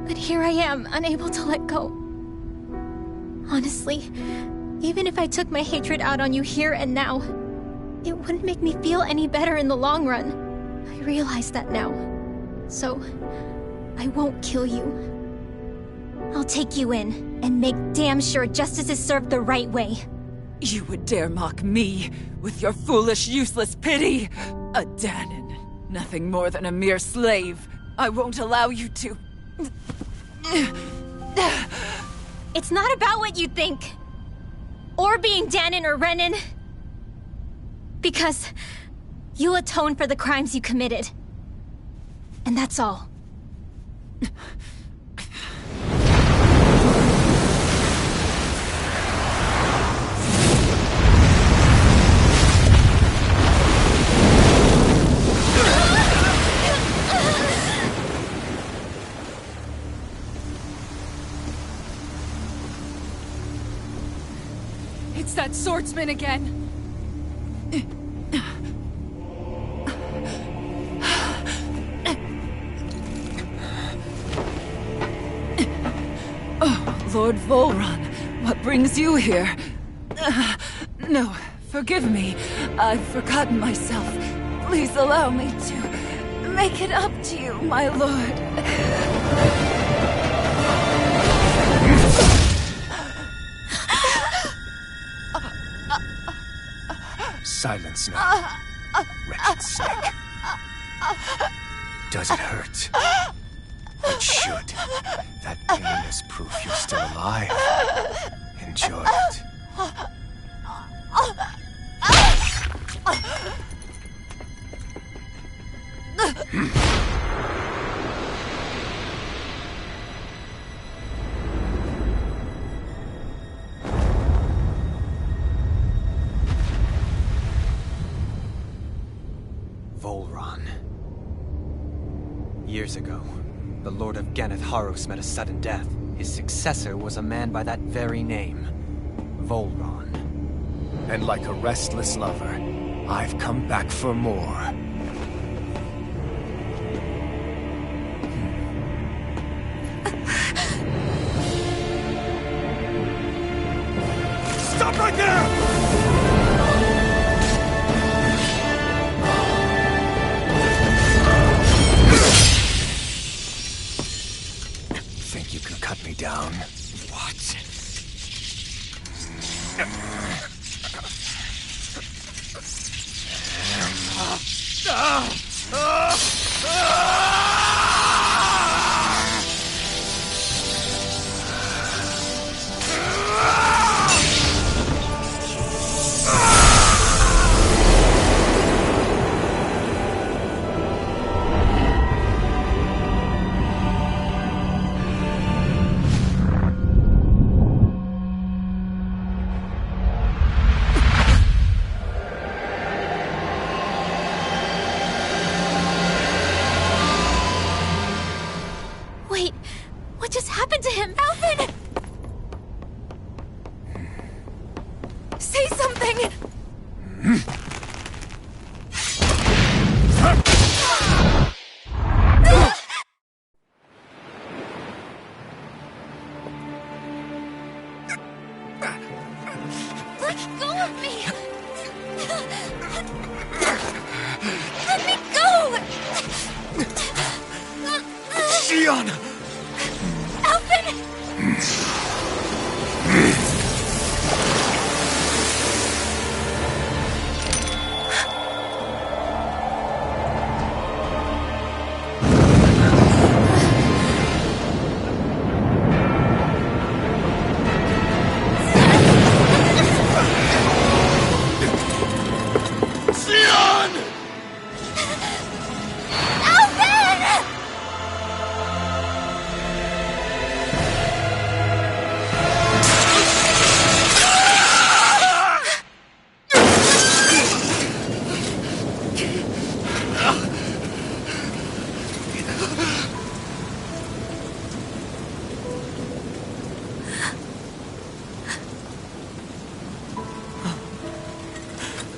But here I am, unable to let go. Honestly, even if I took my hatred out on you here and now, it wouldn't make me feel any better in the long run. I realize that now. So, I won't kill you. I'll take you in, and make damn sure justice is served the right way. You would dare mock me with your foolish, useless pity? A Dahnan, nothing more than a mere slave. I won't allow you to... It's not about what you think. Or being Dahnan or Renan. Because you'll atone for the crimes you committed. And that's all. It's that swordsman again. Oh, Lord Volron, what brings you here? No, forgive me. I've forgotten myself. Please allow me to make it up to you, my lord. Silence now, wretched snake. Does it hurt? It should. That pain is proof you're still alive. Enjoy it. Volron. Years ago, the Lord of Ganath Haros met a sudden death. His successor was a man by that very name, Volron. And like a restless lover, I've come back for more. Stop right there! Think you can cut me down? What? Wait, what just happened to him? Alvin! Say something! Let go of me! Let me go! Shionne! Alvin! Shionne! Alvin!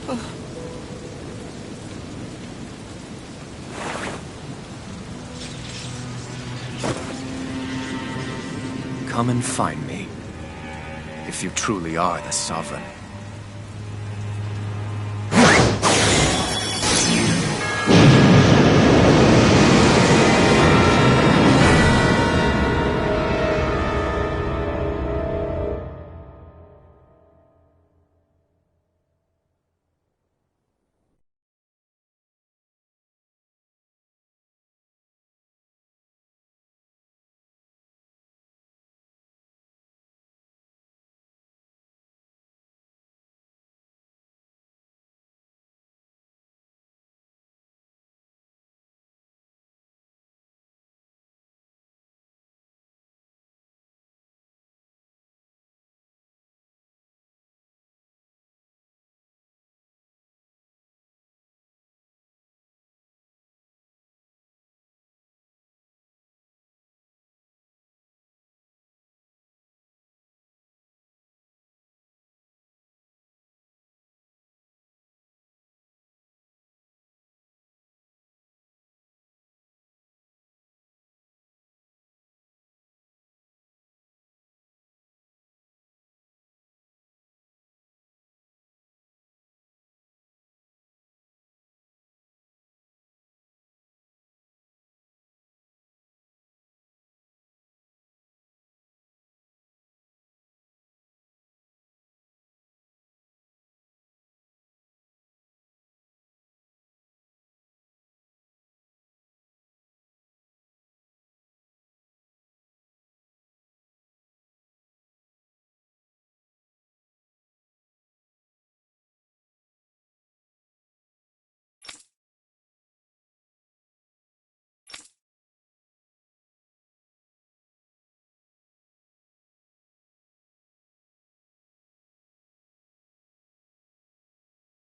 Come and find me, if you truly are the Sovereign.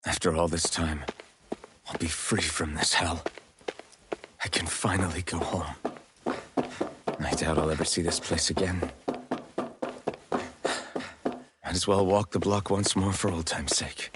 After all this time, I'll be free from this hell. I can finally go home. I doubt I'll ever see this place again. Might as well walk the block once more for old time's sake.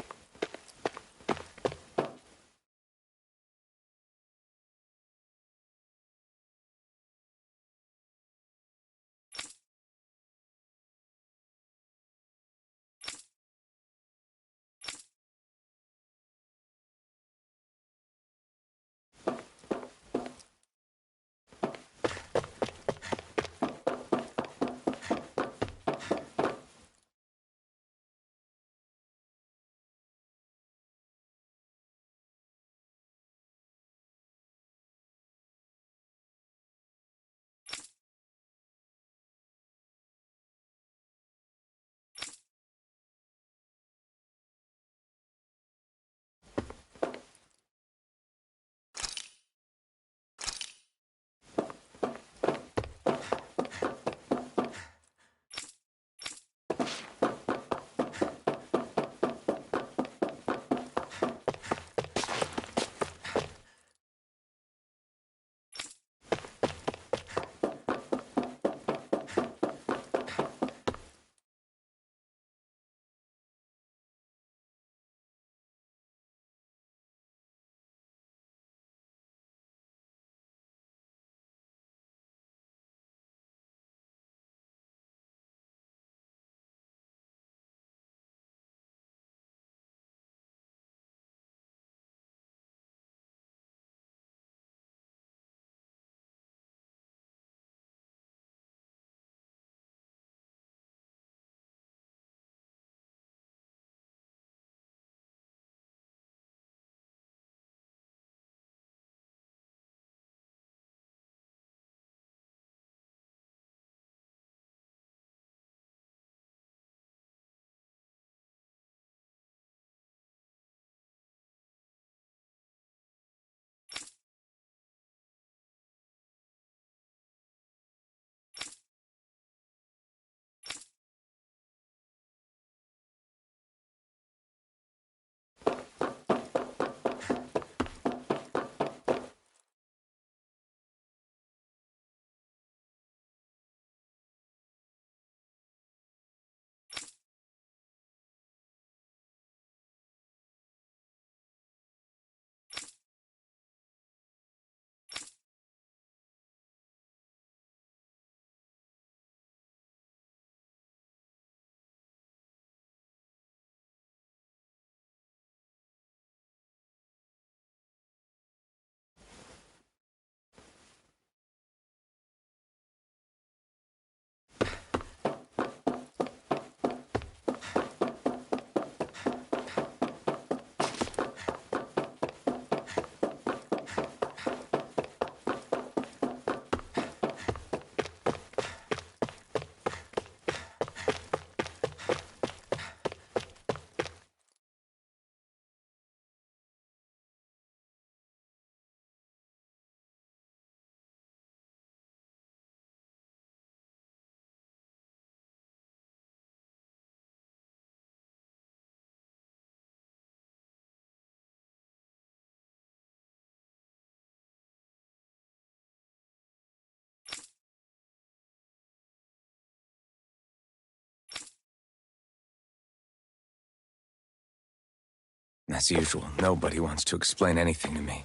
As usual, nobody wants to explain anything to me.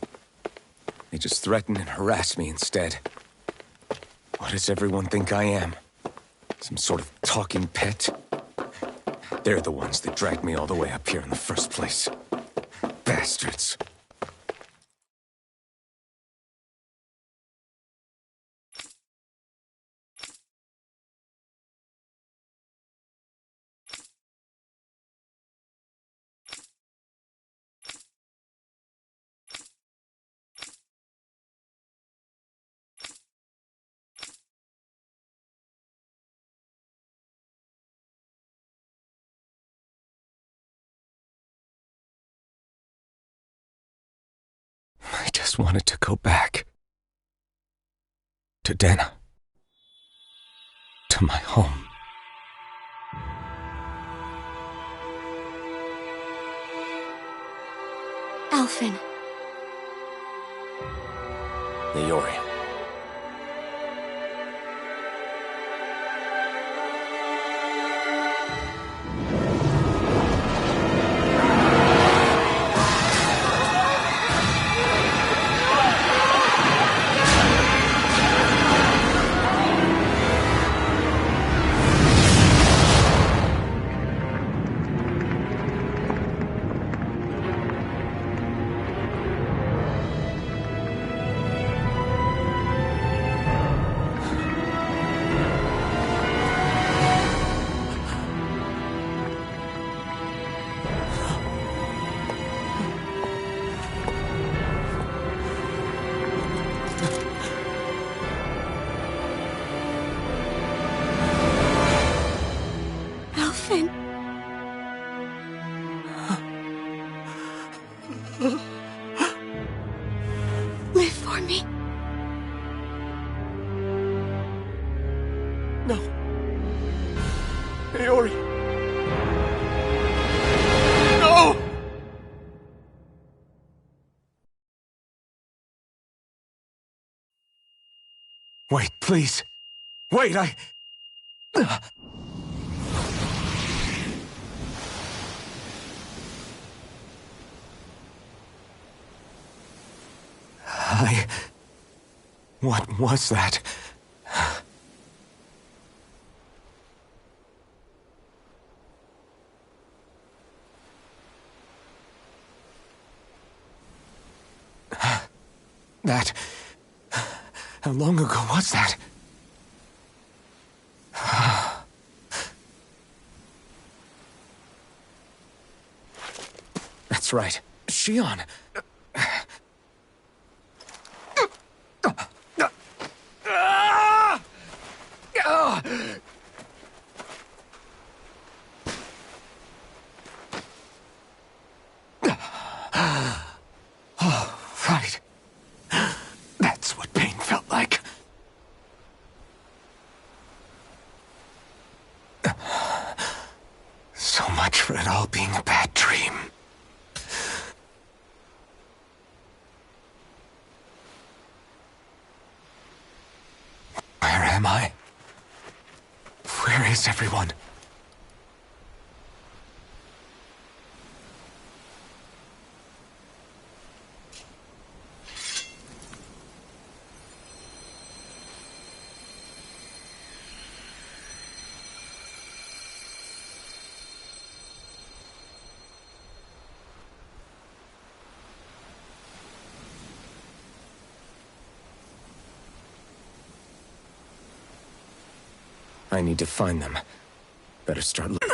They just threaten and harass me instead. What does everyone think I am? Some sort of talking pet? They're the ones that dragged me all the way up here in the first place. Bastards. I just wanted to go back. To Dana. To my home. Alphen. Leori. Live for me. No. Leori. No! Wait, please. Wait, I... What was that? That... How long ago was that? That's right. Shion. Oh, right. That's what pain felt like. So much for it all being a bad dream. Where am I? Where is everyone? I need to find them. Better start looking.